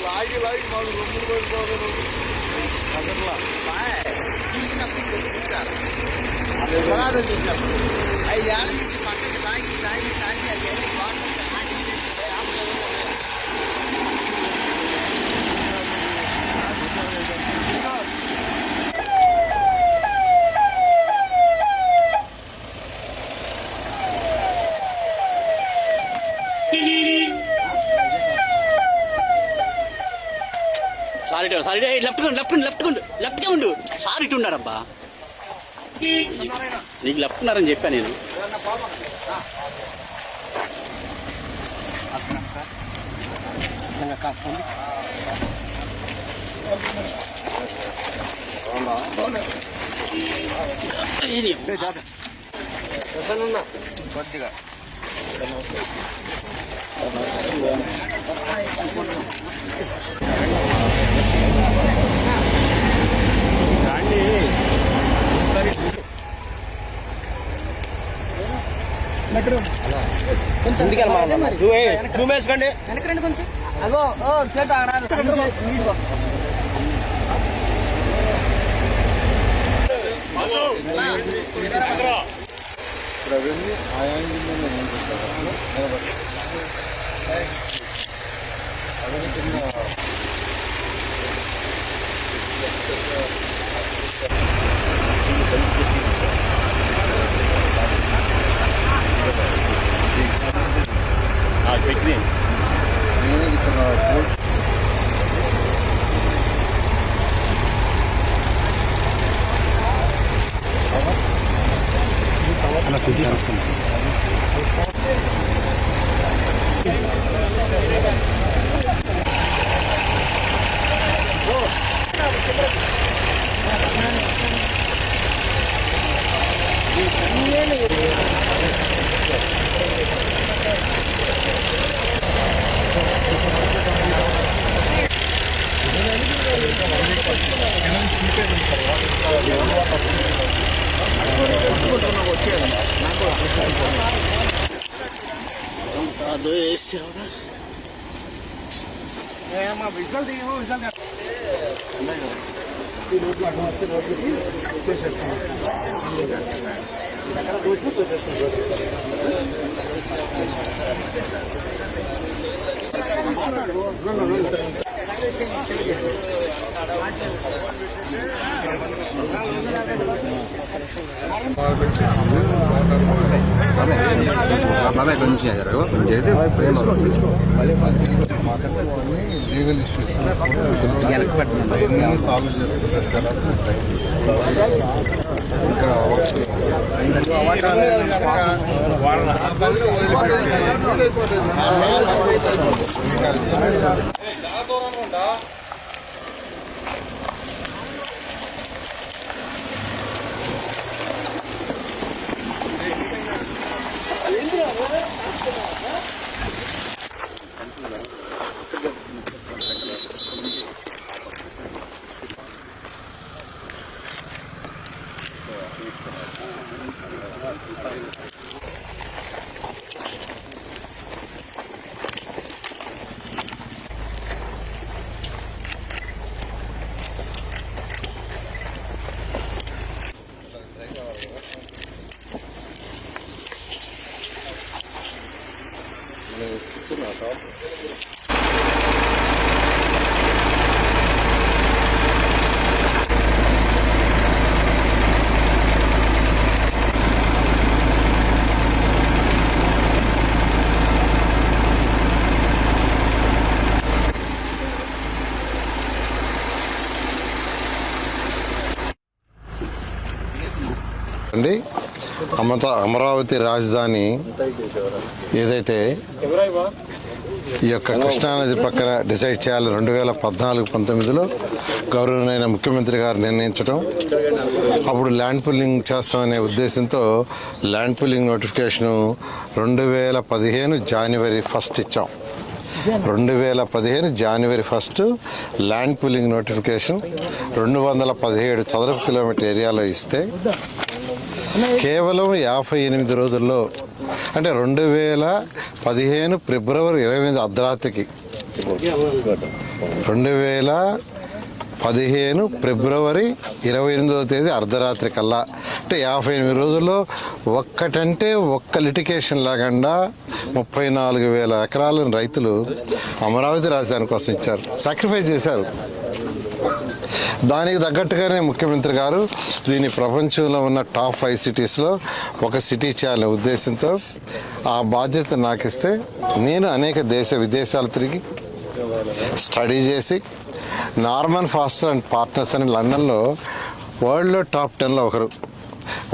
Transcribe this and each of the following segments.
లాగి మాకు రొమ్ములు పడిపోతారు చూసినప్పుడు 5 ఏళ్ళ నుంచి పక్కకి తాగి అది బాగుంటుంది. సారీ లెఫ్ట్గా ఉండు సార్ ఇటు ఉన్నాడబ్బా, నీకు లెఫ్ట్ ఉన్నారని చెప్పా నేను. కొద్దిగా జూమ్ వేసుకోండి వెనకరండి కొంచెం. అగో చేత ప్రవీణ్ ఆయా లీగల్ ఇష్యూస్ సాల్వ్ చేసుకుంటారు తర్వాత అండి అమరావతి రాజధాని ఏదైతే ఈ యొక్క కృష్ణానది పక్కన డిసైడ్ చేయాలి 2014-19లో గౌరవనీయ ముఖ్యమంత్రి గారు నిర్ణయించడం, అప్పుడు ల్యాండ్ పుల్లింగ్ చేస్తామనే ఉద్దేశంతో ల్యాండ్ పుల్లింగ్ నోటిఫికేషను 2015 జనవరి 1 ఇచ్చాం. 2015 జనవరి 1 ల్యాండ్ పుల్లింగ్ నోటిఫికేషన్ 217 చదరపు కిలోమీటర్ ఏరియాలో ఇస్తే కేవలం 58 రోజుల్లో, అంటే 2015 ఫిబ్రవరి 28 అర్ధరాత్రికి 2015 ఫిబ్రవరి 28వ తేదీ అర్ధరాత్రి కల్లా, అంటే 58 రోజుల్లో ఒక్క లిటికేషన్ లేకుండా 34,000 ఎకరాలను రైతులు అమరావతి రాజధాని కోసం ఇచ్చారు, సాక్రిఫైస్ చేశారు. దానికి తగ్గట్టుగానే ముఖ్యమంత్రి గారు దీన్ని ప్రపంచంలో ఉన్న టాప్ 5 సిటీస్లో ఒక సిటీ చేయాలనే ఉద్దేశంతో ఆ బాధ్యత నాకు ఇస్తే నేను అనేక విదేశాలు తిరిగి స్టడీ చేసి నార్మన్ ఫాస్టర్ అండ్ పార్ట్నర్స్ అని లండన్లో వరల్డ్లో టాప్ 10లో ఒకరు,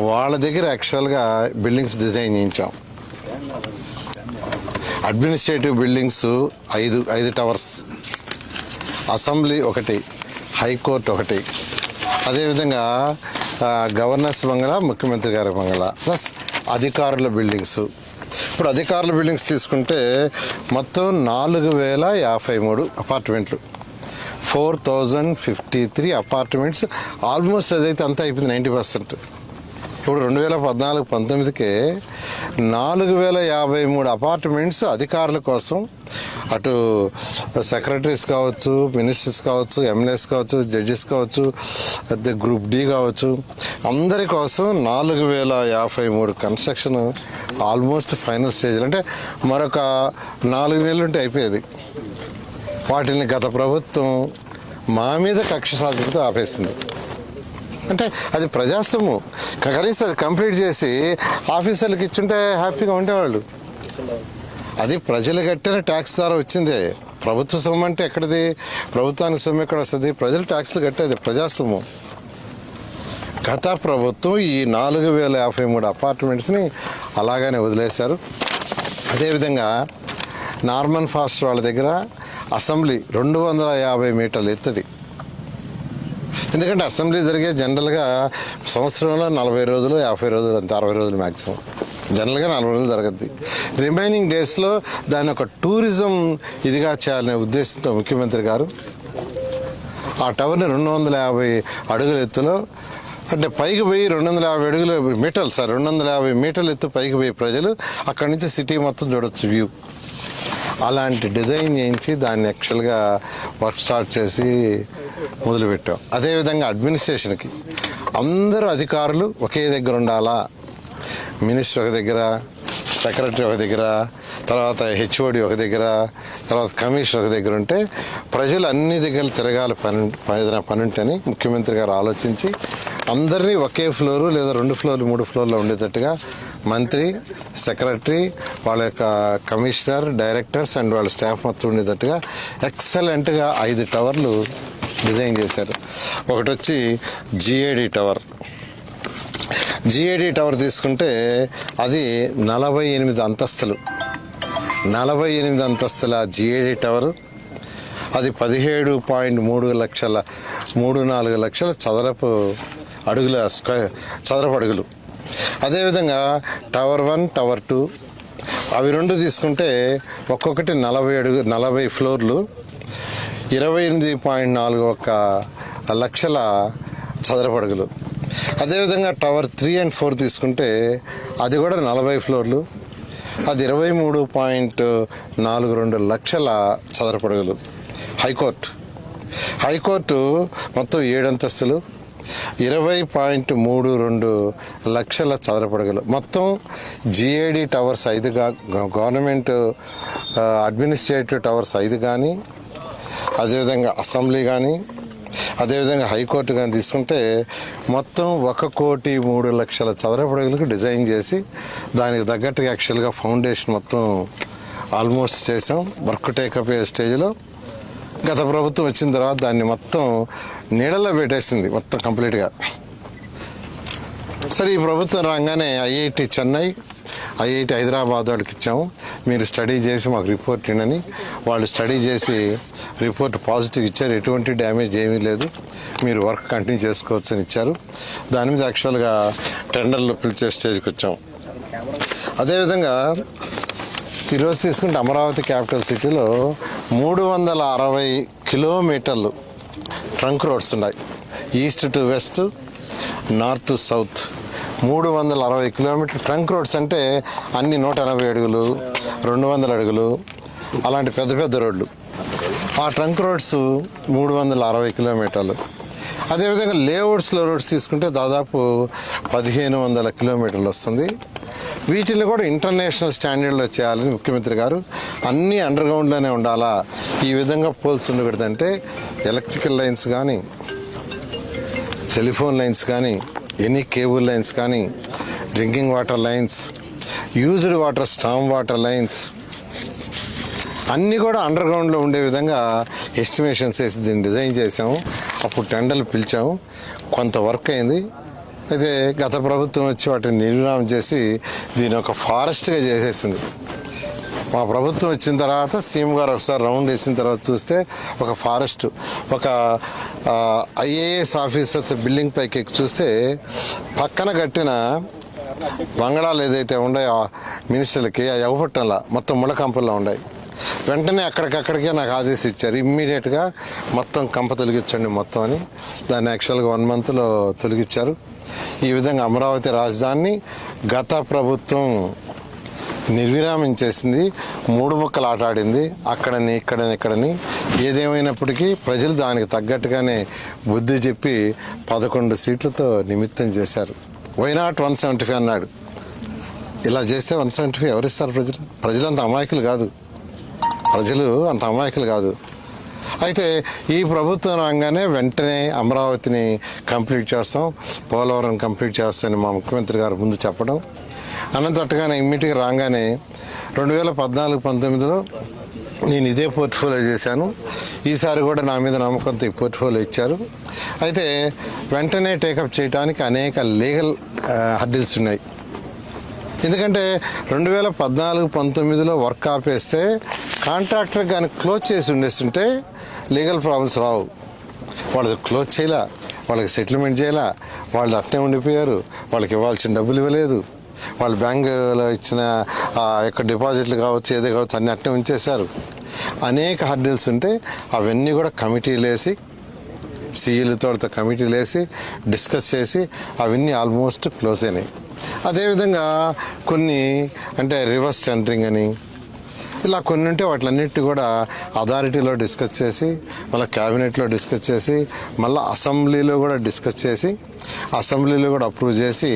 వాళ్ళ దగ్గర యాక్చువల్గా బిల్డింగ్స్ డిజైన్ చేయించాం. అడ్మినిస్ట్రేటివ్ బిల్డింగ్స్ 5 టవర్స్, అసెంబ్లీ ఒకటి, హైకోర్టు ఒకటి, అదేవిధంగా గవర్నర్స్ బంగ్లా, ముఖ్యమంత్రి గారి బంగ్లా, ప్లస్ అధికారుల బిల్డింగ్స్. ఇప్పుడు అధికారుల బిల్డింగ్స్ తీసుకుంటే మొత్తం 4,053 అపార్ట్మెంట్లు, 4,053 అపార్ట్మెంట్స్. ఆల్మోస్ట్ అదైతే అంతా అయిపోయింది 90%. ఇప్పుడు 2014-19కే 4,053 అపార్ట్మెంట్స్ అధికారుల కోసం, అటు సెక్రటరీస్ కావచ్చు, మినిస్టర్స్ కావచ్చు, ఎమ్మెల్యేస్ కావచ్చు, జడ్జెస్ కావచ్చు, గ్రూప్ డి కావచ్చు, అందరి కోసం 4,053 కన్స్ట్రక్షన్ ఆల్మోస్ట్ ఫైనల్ స్టేజ్లో. అంటే మరొక 4 నెలలు ఉంటే అయిపోయేది. వాటిని గత ప్రభుత్వం మా మీద కక్ష సాధ్యంతో ఆపేసింది. అంటే అది ప్రజాస్వామ్యం. కనీసం అది కంప్లీట్ చేసి ఆఫీసర్లకు ఇచ్చుంటే హ్యాపీగా ఉండేవాళ్ళు. అది ప్రజలు కట్టిన ట్యాక్స్ ద్వారా వచ్చిందే. ప్రభుత్వ సొమ్ము అంటే ఎక్కడిది? ప్రభుత్వానికి సొమ్ము ఎక్కడ వస్తుంది? ప్రజలు ట్యాక్స్లు కట్టేది, ప్రజాస్వామ్యం. గత ప్రభుత్వం ఈ 4,053 అపార్ట్మెంట్స్ని అలాగనే వదిలేశారు. అదేవిధంగా నార్మన్ ఫాస్టర్ వాళ్ళ దగ్గర అసెంబ్లీ 250 మీటర్లు ఎత్తుది. ఎందుకంటే అసెంబ్లీ జరిగే జనరల్గా సంవత్సరంలో 40 రోజులు, 50 రోజులు, అంతే, 60 రోజులు మ్యాక్సిమం. జనరల్గా 40 రోజులు జరగద్ది. రిమైనింగ్ డేస్లో దాన్ని ఒక టూరిజం ఇదిగా చేయాలనే ఉద్దేశంతో ముఖ్యమంత్రి గారు ఆ టవర్ని 250 అడుగుల ఎత్తులో, అంటే పైకి పోయి 250 మీటర్లు ఎత్తు పైకి పోయి ప్రజలు అక్కడి నుంచి సిటీ మొత్తం చూడొచ్చు, వ్యూ. అలాంటి డిజైన్ చేయించి దాన్ని యాక్చువల్గా వర్క్ స్టార్ట్ చేసి మొదలుపెట్టాం. అదేవిధంగా అడ్మినిస్ట్రేషన్కి అందరూ అధికారులు ఒకే దగ్గర ఉండాలా. మినిస్టర్ ఒక దగ్గర, సెక్రటరీ ఒక దగ్గర, తర్వాత హెచ్ఓడి ఒక దగ్గర, తర్వాత కమిషనర్ ఒక దగ్గర ఉంటే ప్రజలు అన్ని దగ్గర తిరగాలి. ఏదైనా పని ఉంటేని ముఖ్యమంత్రి గారు ఆలోచించి అందరినీ ఒకే ఫ్లోరు లేదా 2 ఫ్లోర్లు 3 ఫ్లోర్లో ఉండేటట్టుగా మంత్రి, సెక్రటరీ, వాళ్ళ యొక్క కమిషనర్, డైరెక్టర్స్ అండ్ వాళ్ళ స్టాఫ్ మొత్తం ఉండేటట్టుగా ఎక్సలెంట్గా 5 టవర్లు డిజైన్ చేశారు. ఒకటి వచ్చి జిఏడి టవర్ తీసుకుంటే అది 48 అంతస్తులు. 48 అంతస్తుల జిఏడి టవర్. అది 17.34 లక్షల చదరపు అడుగులు. అదేవిధంగా టవర్ 1, టవర్ 2 అవి 2 తీసుకుంటే ఒక్కొక్కటి 40 ఫ్లోర్లు, 28.41 లక్షల చదరపు అడుగులు. అదేవిధంగా టవర్ 3 and 4 తీసుకుంటే అది కూడా 40 ఫ్లోర్లు, అది 23.42 లక్షల చదరపు అడుగులు. హైకోర్టు మొత్తం 7 అంతస్తులు, 20.32 లక్షల చదరపు అడుగులు. మొత్తం GAD towers 5 government administrative towers 5 కానీ, అదేవిధంగా అసెంబ్లీ కానీ, అదేవిధంగా హైకోర్టు కానీ తీసుకుంటే మొత్తం 1,03 లక్షల చదరపు అడుగులకు డిజైన్ చేసి దానికి తగ్గట్టుగా యాక్చువల్గా ఫౌండేషన్ మొత్తం ఆల్మోస్ట్ చేసాం. వర్క్ టేకప్ అయ్యే స్టేజ్లో గత ప్రభుత్వం వచ్చిన తర్వాత దాన్ని మొత్తం నీడల్లో పెట్టేసింది మొత్తం కంప్లీట్గా. సరే, ఈ ప్రభుత్వం రాగానే ఐఐటి చెన్నై, ఐఐటి హైదరాబాద్ వాళ్ళకి ఇచ్చాము. మీరు స్టడీ చేసి మాకు రిపోర్ట్ ఇవ్వని. వాళ్ళు స్టడీ చేసి రిపోర్ట్ పాజిటివ్ ఇచ్చారు. ఎటువంటి డ్యామేజ్ ఏమీ లేదు, మీరు వర్క్ కంటిన్యూ చేసుకోవచ్చు అని ఇచ్చారు. దాని మీద యాక్చువల్గా టెండర్లు పిలిచే స్టేజ్కి వచ్చాం. అదేవిధంగా ఈరోజు తీసుకుంటే అమరావతి క్యాపిటల్ సిటీలో 360 కిలోమీటర్లు ట్రంక్ రోడ్స్ ఉన్నాయి. East to west, north to south 360 kilometre trunk roads. అంటే అన్ని 180 అడుగులు, 200 అడుగులు అలాంటి పెద్ద రోడ్లు. ఆ ట్రంక్ రోడ్స్ 360 కిలోమీటర్లు. అదేవిధంగా లేఅవుట్స్లో రోడ్స్ తీసుకుంటే దాదాపు 1500 కిలోమీటర్లు వస్తుంది. వీటిని కూడా ఇంటర్నేషనల్ స్టాండర్డ్లో చేయాలని ముఖ్యమంత్రి గారు అన్నీ అండర్ గ్రౌండ్లోనే ఉండాలా, ఈ విధంగా పోల్స్ ఉండకూడదంటే ఎలక్ట్రికల్ లైన్స్ కానీ, టెలిఫోన్ లైన్స్ కానీ, ఎనీ కేబుల్ లైన్స్ కానీ, drinking water lines, used water, storm water lines అన్నీ కూడా అండర్ గ్రౌండ్లో ఉండే విధంగా ఎస్టిమేషన్స్ వేసి దీన్ని డిజైన్ చేసాము. అప్పుడు టెండర్లు పిలిచాము, కొంత వర్క్ అయింది. అయితే గత ప్రభుత్వం వచ్చి వాటిని నిర్మాణం చేసి దీని ఒక ఫారెస్ట్గా చేసేసింది. మా ప్రభుత్వం వచ్చిన తర్వాత సీఎం గారు ఒకసారి రౌండ్ వేసిన తర్వాత చూస్తే ఒక ఫారెస్ట్, ఒక ఐఏఎస్ ఆఫీసర్స్ బిల్డింగ్ పైకి ఎక్కి చూస్తే పక్కన కట్టిన బంగళాలు ఏదైతే ఉన్నాయో మినిస్టర్లకి ఆ ఎగపట్టంలా మొత్తం ముళ్ళకంపల్లో ఉన్నాయి. వెంటనే అక్కడికక్కడికే నాకు ఆదేశం ఇచ్చారు, ఇమ్మీడియట్గా మొత్తం కంప తొలగించండి మొత్తం అని. దాన్ని యాక్చువల్గా 1 మంత్లో తొలగించారు. ఈ విధంగా అమరావతి రాజధానిని గత ప్రభుత్వం నిర్విరామం చేసింది, 3 ముక్కలు ఆటాడింది, అక్కడని ఇక్కడని. ఏదేమైనప్పటికీ ప్రజలు దానికి తగ్గట్టుగానే బుద్ధి చెప్పి 11 సీట్లతో నిమిత్తం చేశారు. వైనాట్ 175 అన్నాడు. ఇలా చేస్తే 175 ఎవరిస్తారు? ప్రజలంత అమాయకులు కాదు, ప్రజలు అంత అమాయకులు కాదు. అయితే ఈ ప్రభుత్వం రాగానే వెంటనే అమరావతిని కంప్లీట్ చేస్తాం, పోలవరం కంప్లీట్ చేస్తామని మా ముఖ్యమంత్రి గారు ముందు చెప్పడం, అనంతట్టుగానే ఇమ్మీడియట్గా రాగానే 2014-19లో నేను ఇదే పోర్ట్ఫోలియో చేశాను. ఈసారి కూడా నా మీద నమ్మకంతో ఈ పోర్ట్ఫోలియో ఇచ్చారు. అయితే వెంటనే టేకప్ చేయడానికి అనేక లీగల్ హర్డిల్స్ ఉన్నాయి. ఎందుకంటే 2014-19లో వర్క్ ఆపేస్తే కాంట్రాక్టర్ కానీ క్లోజ్ చేసి ఉండేస్తుంటే లీగల్ ప్రాబ్లమ్స్ రావు. వాళ్ళు క్లోజ్ చేయలే, వాళ్ళకి సెటిల్మెంట్ చేయలే, వాళ్ళు అట్నే ఉండిపోయారు, వాళ్ళకి ఇవ్వాల్సిన డబ్బులు ఇవ్వలేదు, వాళ్ళు బ్యాంకులో ఇచ్చిన యొక్క డిపాజిట్లు కావచ్చు, ఏదో కావచ్చు, అన్నీ అట్నే ఉంచేశారు. అనేక హర్డిల్స్ ఉంటే అవన్నీ కూడా కమిటీలు వేసి, సీఈలతో కమిటీలు వేసి డిస్కస్ చేసి అవన్నీ ఆల్మోస్ట్ క్లోజ్ అయినాయి. అదేవిధంగా కొన్ని అంటే రివర్స్ టెండరింగ్ అని ఇలా కొన్ని ఉంటే వాటిలన్నిటి కూడా అథారిటీలో డిస్కస్ చేసి, మళ్ళీ క్యాబినెట్లో డిస్కస్ చేసి, మళ్ళీ అసెంబ్లీలో కూడా డిస్కస్ చేసి, అసెంబ్లీలో కూడా అప్రూవ్ చేసి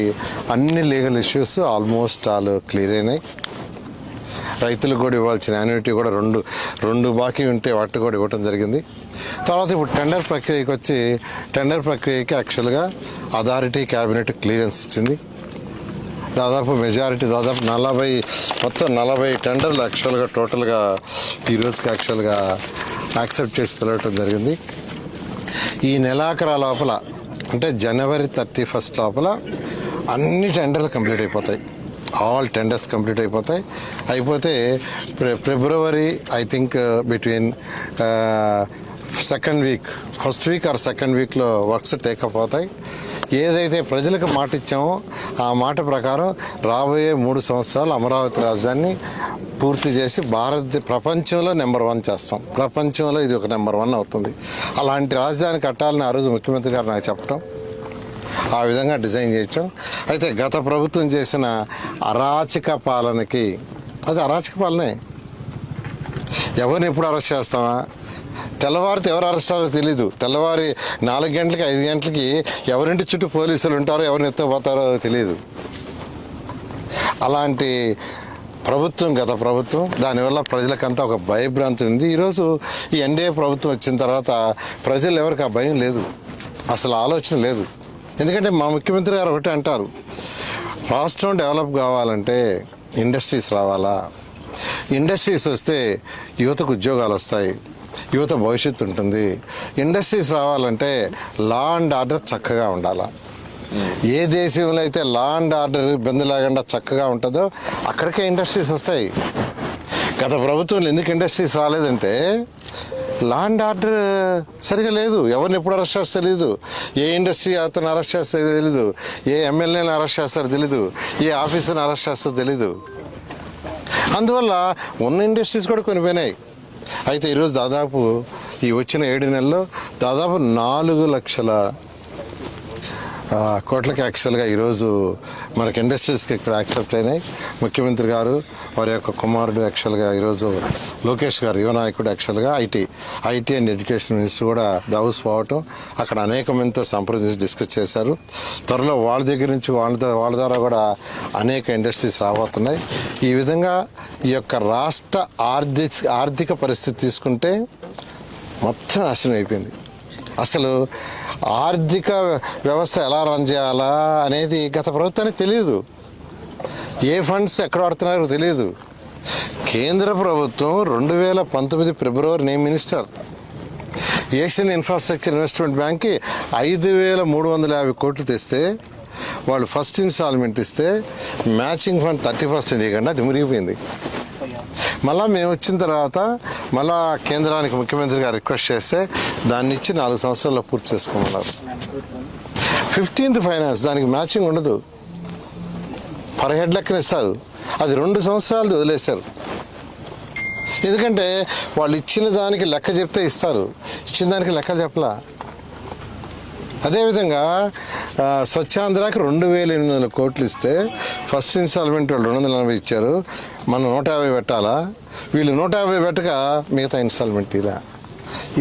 అన్ని legal issues almost all clear అయినాయి. రైతులకు కూడా ఇవ్వాల్సిన యాన్యుటీ కూడా రెండు బాకీ ఉంటే వాటిని కూడా ఇవ్వటం జరిగింది. తర్వాత ఇప్పుడు టెండర్ ప్రక్రియకి వచ్చి, టెండర్ ప్రక్రియకి యాక్చువల్గా అథారిటీ క్యాబినెట్ క్లియరెన్స్ ఇచ్చింది. దాదాపు మెజారిటీ దాదాపు 40 టెండర్లు యాక్చువల్గా టోటల్గా ఈరోజుకి యాక్చువల్గా యాక్సెప్ట్ చేసి పిలవటం జరిగింది. ఈ నెలాఖరు లోపల అంటే January 31 లోపల అన్ని టెండర్లు కంప్లీట్ అయిపోతాయి. ఆల్ టెండర్స్ కంప్లీట్ అయిపోతే February I think between first week or second వీక్లో వర్క్స్ టేకప్ అవుతాయి. ఏదైతే ప్రజలకు మాట ఇచ్చామో ఆ మాట ప్రకారం రాబోయే 3 సంవత్సరాలు అమరావతి రాజధానిని పూర్తి చేసి ప్రపంచంలో నెంబర్ 1 చేస్తాం. ప్రపంచంలో ఇది ఒక నెంబర్ 1 అవుతుంది. అలాంటి రాజధాని కట్టాలని ఆ రోజు ముఖ్యమంత్రి గారు నాకు చెప్పడం, ఆ విధంగా డిజైన్ చేయించాం. అయితే గత ప్రభుత్వం చేసిన అరాచక పాలనకి, అది అరాచక పాలనే. ఎవరిని ఎప్పుడు అరెస్ట్ చేస్తామా, తెల్లవారితో ఎవరు అరెస్ట్ అవ్వాలో తెలీదు. తెల్లవారి 4 గంటలకి 5 గంటలకి ఎవరింటి చుట్టూ పోలీసులు ఉంటారో, ఎవరిని ఎత్తుకుపోతారో తెలియదు. అలాంటి ప్రభుత్వం గత ప్రభుత్వం. దానివల్ల ప్రజలకంతా ఒక భయభ్రాంతి ఉంది. ఈరోజు ఈ ఎన్డీఏ ప్రభుత్వం వచ్చిన తర్వాత ప్రజలు ఎవరికి ఆ భయం లేదు, అసలు ఆలోచన లేదు. ఎందుకంటే మా ముఖ్యమంత్రి గారు ఒకటే అంటారు, రాష్ట్రం డెవలప్ కావాలంటే ఇండస్ట్రీస్ రావాలా, ఇండస్ట్రీస్ వస్తే యువతకు ఉద్యోగాలు వస్తాయి, యువత భవిష్యత్తు ఉంటుంది. ఇండస్ట్రీస్ రావాలంటే లా అండ్ ఆర్డర్ చక్కగా ఉండాలా. ఏ దేశంలో అయితే లా అండ్ ఆర్డర్ ఇబ్బంది లేకుండా చక్కగా ఉంటుందో అక్కడికే ఇండస్ట్రీస్ వస్తాయి. గత ప్రభుత్వంలో ఎందుకు ఇండస్ట్రీస్ రాలేదంటే లా అండ్ ఆర్డర్ సరిగా లేదు. ఎవరిని ఎప్పుడు అరెస్ట్ చేస్తారో తెలీదు, ఏ ఇండస్ట్రీ అతను అరెస్ట్ చేస్తారో తెలీదు, ఏ ఎమ్మెల్యేని అరెస్ట్ చేస్తారో తెలీదు, ఏ ఆఫీసర్ని అరెస్ట్ చేస్తారో తెలీదు. అందువల్ల ఉన్న ఇండస్ట్రీస్ కూడా కొనిపోయినాయి. అయితే ఈరోజు దాదాపు ఈ వచ్చిన 7 నెలల్లో దాదాపు 4 లక్షల కోట్లకి యాక్చువల్గా ఈరోజు మనకి ఇండస్ట్రీస్కి ఇక్కడ యాక్సెప్ట్ అయినాయి. ముఖ్యమంత్రి గారు వారి యొక్క కుమారుడు యాక్చువల్గా ఈరోజు లోకేష్ గారు యువ నాయకుడు యాక్చువల్గా ఐటీ అండ్ ఎడ్యుకేషన్ మినిస్టర్ కూడా దావోస్ పోవటం, అక్కడ అనేక మందితో సంప్రదించి డిస్కస్ చేశారు. త్వరలో వాళ్ళ దగ్గర నుంచి వాళ్ళ ద్వారా కూడా అనేక ఇండస్ట్రీస్ రాబోతున్నాయి. ఈ విధంగా ఈ యొక్క రాష్ట్ర ఆర్థిక పరిస్థితి తీసుకుంటే మొత్తం నాశనం అయిపోయింది. అసలు ఆర్థిక వ్యవస్థ ఎలా రన్ చేయాలా అనేది గత ప్రభుత్వానికి తెలియదు. ఏ ఫండ్స్ ఎక్కడ వాడుతున్నారో తెలియదు. కేంద్ర ప్రభుత్వం 2019 ఫిబ్రవరి నేను మినిస్టర్ ఏషియన్ ఇన్ఫ్రాస్ట్రక్చర్ ఇన్వెస్ట్మెంట్ బ్యాంక్కి 5,350 కోట్లు తెస్తే వాళ్ళు ఫస్ట్ ఇన్స్టాల్మెంట్ ఇస్తే మ్యాచింగ్ ఫండ్ 30% ఇవ్వకుండా అది మురిగిపోయింది. మళ్ళీ మేము వచ్చిన తర్వాత మళ్ళా కేంద్రానికి ముఖ్యమంత్రి గారు రిక్వెస్ట్ చేస్తే దాన్ని ఇచ్చి 4 సంవత్సరాల్లో పూర్తి చేసుకోమన్నారు. 15th ఫైనాన్స్ దానికి మ్యాచింగ్ ఉండదు, పర్ హెడ్ లెక్కన ఇస్తారు. అది 2 సంవత్సరాలు వదిలేశారు. ఎందుకంటే వాళ్ళు ఇచ్చిన దానికి లెక్క చెప్తే ఇస్తారు, ఇచ్చిన దానికి లెక్కలు చెప్పలా. అదేవిధంగా స్వచ్ఛాంధ్రాకి 2,800 కోట్లు ఇస్తే ఫస్ట్ ఇన్స్టాల్మెంట్ వాళ్ళు 240 ఇచ్చారు. మనం 150 పెట్టాలా, వీళ్ళు 150 పెట్టక మిగతా ఇన్స్టాల్మెంట్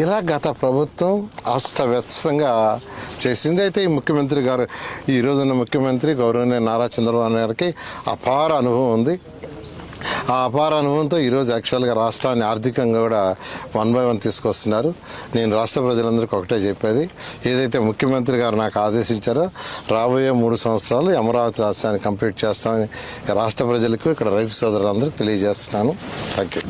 ఇలా గత ప్రభుత్వం అస్తవ్యస్తంగా చేసింది. అయితే ఈ ముఖ్యమంత్రి గారు, ఈ రోజున్న ముఖ్యమంత్రి గౌరవనీయ నారా చంద్రబాబు గారికి అపార అనుభవం ఉంది. ఆ అపార అనుభవంతో ఈరోజు యాక్చువల్గా రాష్ట్రాన్ని ఆర్థికంగా కూడా 1 by 1 తీసుకొస్తున్నారు. నేను రాష్ట్ర ప్రజలందరికీ ఒకటే చెప్పేది, ఏదైతే ముఖ్యమంత్రి గారు నాకు ఆదేశించారో రాబోయే 3 సంవత్సరాలు అమరావతి రాష్ట్రాన్ని కంప్లీట్ చేస్తామని రాష్ట్ర ప్రజలకు, ఇక్కడ రైతు సోదరులందరికీ తెలియజేస్తున్నాను. Thank you.